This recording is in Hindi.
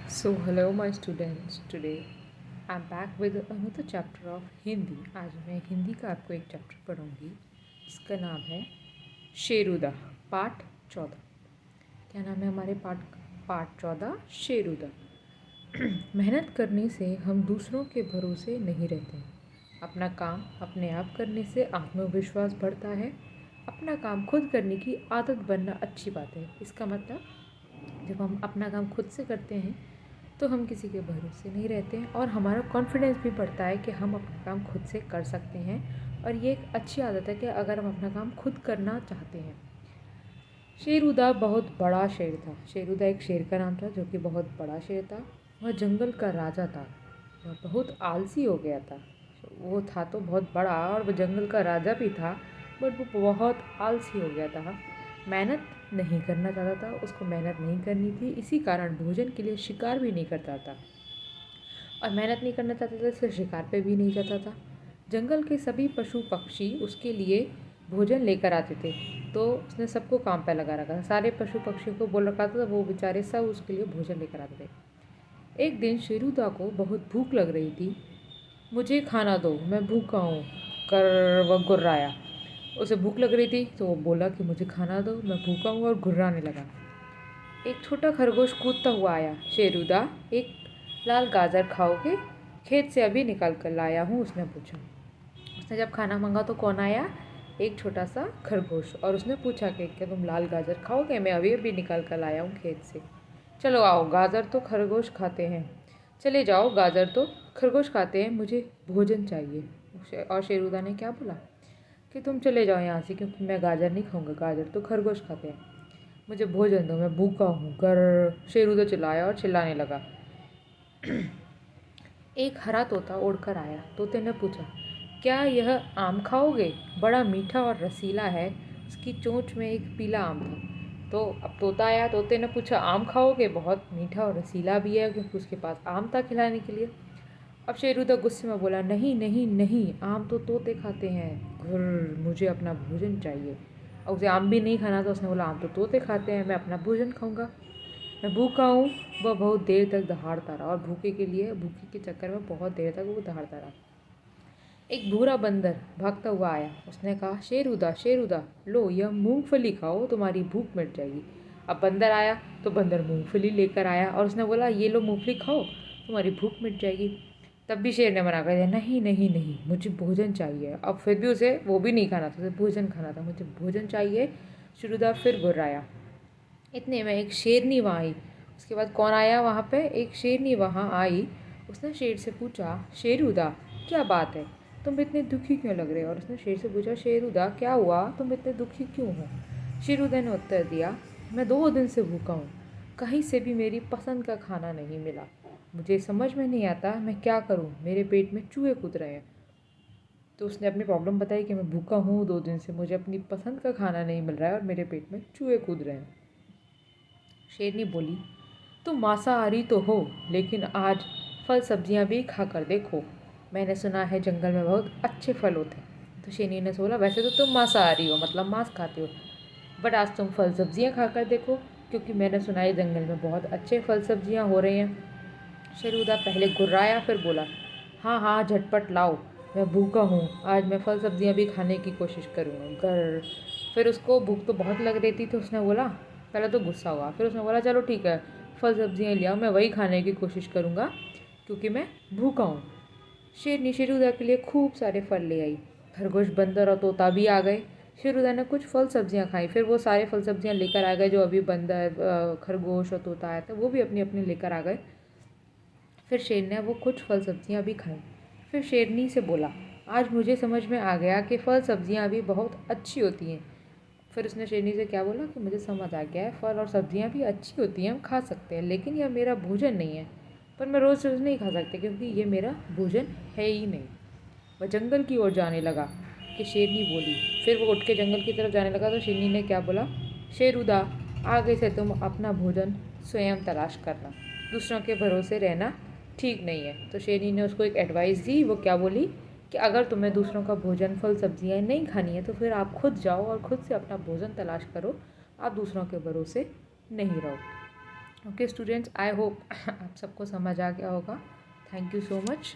So, hello, my students. Today I'm back with another chapter of Hindi. आज मैं हिंदी का आपको एक चैप्टर पढ़ूंगी जिसका नाम है शेरुदा, पाठ 14. क्या नाम है हमारे पाठ 14? शेरुदा. मेहनत करने से हम दूसरों के भरोसे नहीं रहते. अपना काम अपने आप करने से आत्मविश्वास बढ़ता है. अपना काम खुद करने की आदत बनना अच्छी बात है. इसका मतलब जब हम अपना काम खुद से करते हैं तो हम किसी के भरोसे नहीं रहते हैं और हमारा कॉन्फिडेंस भी बढ़ता है कि हम अपना काम खुद से कर सकते हैं. और ये एक अच्छी आदत है कि अगर हम अपना काम खुद करना चाहते हैं. शेरुदा बहुत बड़ा शेर था. शेरुदा एक शेर का नाम था जो कि बहुत बड़ा शेर था. वह जंगल का राजा था. वह बहुत आलसी हो गया था. वो था तो बहुत बड़ा और वो जंगल का राजा भी था, बट वो बहुत आलसी हो गया था. मेहनत नहीं करना चाहता था. उसको मेहनत नहीं करनी थी. इसी कारण भोजन के लिए शिकार भी नहीं करता था और मेहनत नहीं करना चाहता था इसलिए शिकार पे भी नहीं जाता था. जंगल के सभी पशु पक्षी उसके लिए भोजन लेकर आते थे, तो उसने सबको काम पे लगा रखा था. सारे पशु पक्षियों को बोल रखा था, वो बेचारे सब उसके लिए भोजन लेकर आते थे. एक दिन शेरुदा को बहुत भूख लग रही थी. मुझे खाना दो, मैं भूखा हूँ, कर वह गुर्राया. उसे भूख लग रही थी तो वो बोला कि मुझे खाना दो, मैं भूखा हूँ, और गुर्राने लगा. एक छोटा खरगोश कूदता हुआ आया. शेरुदा, एक लाल गाजर खाओगे? खेत से अभी निकाल कर लाया हूँ, उसने पूछा. उसने जब खाना मांगा तो कौन आया? एक छोटा सा खरगोश. और उसने पूछा कि क्या तुम लाल गाजर खाओगे? मैं अभी अभी निकाल कर लाया हूँ खेत से. चलो आओ, गाजर तो खरगोश खाते हैं. चले जाओ, गाजर तो खरगोश खाते हैं, मुझे भोजन चाहिए. और शेरुदा ने क्या बोला कि तुम चले जाओ यहाँ से, क्योंकि मैं गाजर नहीं खाऊंगा, गाजर तो खरगोश खाते हैं, मुझे भोजन दो, मैं भूखा हूँ. कर शेरुदा चिल्लाया और चिल्लाने लगा. एक हरा तोता उड़कर आया. तोते ने पूछा, क्या यह आम खाओगे? बड़ा मीठा और रसीला है. उसकी चोंच में एक पीला आम था. तो अब तोता आया. तोते ने पूछा, आम खाओगे? बहुत मीठा और रसीला भी है, क्योंकि उसके पास आम था खिलाने के लिए. अब शेरुदा गुस्से में बोला, नहीं नहीं नहीं, आम तो तोते खाते हैं. घुर, मुझे अपना भोजन चाहिए. और उसे आम भी नहीं खाना था. उसने बोला, आम तो तोते खाते हैं, मैं अपना भोजन खाऊंगा, मैं भूखा हूँ. वह बहुत देर तक दहाड़ता रहा और भूखे के चक्कर में बहुत देर तक वो दहाड़ता रहा. एक भूरा बंदर भागता हुआ आया. उसने कहा, शेरुदा शेरुदा, लो यह मूंगफली खाओ, तुम्हारी भूख मिट जाएगी. अब बंदर आया तो बंदर मूंगफली लेकर आया और उसने बोला, ये लो मूंगफली खाओ, तुम्हारी भूख मिट जाएगी. तब भी शेर ने मना कर दिया, नहीं नहीं नहीं, मुझे भोजन चाहिए. अब फिर भी उसे वो भी नहीं खाना था, उसे भोजन खाना था, मुझे भोजन चाहिए. शेरुदा फिर गुर्राया. इतने में एक शेरनी वहाँ आई. उसके बाद कौन आया वहाँ पे? एक शेरनी वहाँ आई. उसने शेर से पूछा, शेरुदा, क्या बात है, तुम इतने दुखी क्यों लग रहे हो? और उसने शेर से पूछा, शेरुदा क्या हुआ, तुम इतने दुखी क्यों हो? शेरुदा ने उत्तर दिया, मैं 2 दिन से भूखा हूँ, कहीं से भी मेरी पसंद का खाना नहीं मिला, मुझे समझ में नहीं आता मैं क्या करूँ, मेरे पेट में चूहे कूद रहे हैं. तो उसने अपनी प्रॉब्लम बताई कि मैं भूखा हूँ 2 दिन से, मुझे अपनी पसंद का खाना नहीं मिल रहा है और मेरे पेट में चूहे कूद रहे हैं. शेरनी बोली, तुम मांसाहारी तो हो, लेकिन आज फल सब्जियां भी खा कर देखो, मैंने सुना है जंगल में बहुत अच्छे फल होते हैं. तो शेरनी ने बोला, वैसे तो तुम मांसाहारी हो, मतलब मांस खाते हो, बट आज तुम फल सब्जियां खा कर देखो, क्योंकि मैंने सुना है जंगल में बहुत अच्छे फल सब्जियां हो रहे हैं. शेरुदा पहले गुर्राया, फिर बोला, हाँ हाँ, झटपट लाओ, मैं भूखा हूँ, आज मैं फल सब्जियां भी खाने की कोशिश करूँगा. गर फिर उसको भूख तो बहुत लग रही थी, तो उसने बोला, पहले तो गुस्सा हुआ, फिर उसने बोला, चलो ठीक है, फल सब्जियां ले आओ, मैं वही खाने की कोशिश करूँगा, क्योंकि मैं भूखा हूँ. शेरनी शेरुदा के लिए खूब सारे फल ले आई. खरगोश, बंदर और तोता भी आ गए. शेरुदा ने कुछ फल सब्जियां खाई. फिर वो सारे फल सब्जियां लेकर आ गए जो अभी बंदर, खरगोश और तोता आया था, वो भी अपनी अपनी लेकर आ गए. फिर शेर ने वो कुछ फल सब्जियां भी खाई. फिर शेरनी से बोला, आज मुझे समझ में आ गया कि फल सब्जियां भी बहुत अच्छी होती हैं. फिर उसने शेरनी से क्या बोला कि मुझे समझ आ गया है, फल और सब्जियां भी अच्छी होती हैं, हम खा सकते हैं, लेकिन यह मेरा भोजन नहीं है, पर मैं रोज़ रोज़ नहीं खा सकते, क्योंकि ये मेरा भोजन है ही नहीं. वह जंगल की ओर जाने लगा कि शेरनी बोली. फिर वो उठ के जंगल की तरफ जाने लगा तो शेरनी ने क्या बोला, शेरुदा, आगे से तुम अपना भोजन स्वयं तलाश करना, दूसरों के भरोसे रहना ठीक नहीं है. तो शेरनी ने उसको एक एडवाइस दी. वो क्या बोली कि अगर तुम्हें दूसरों का भोजन, फल सब्जियां नहीं खानी है, तो फिर आप खुद जाओ और खुद से अपना भोजन तलाश करो, आप दूसरों के भरोसे नहीं रहो. ओके स्टूडेंट्स, आई होप आप सबको समझ आ गया होगा। Thank you so much.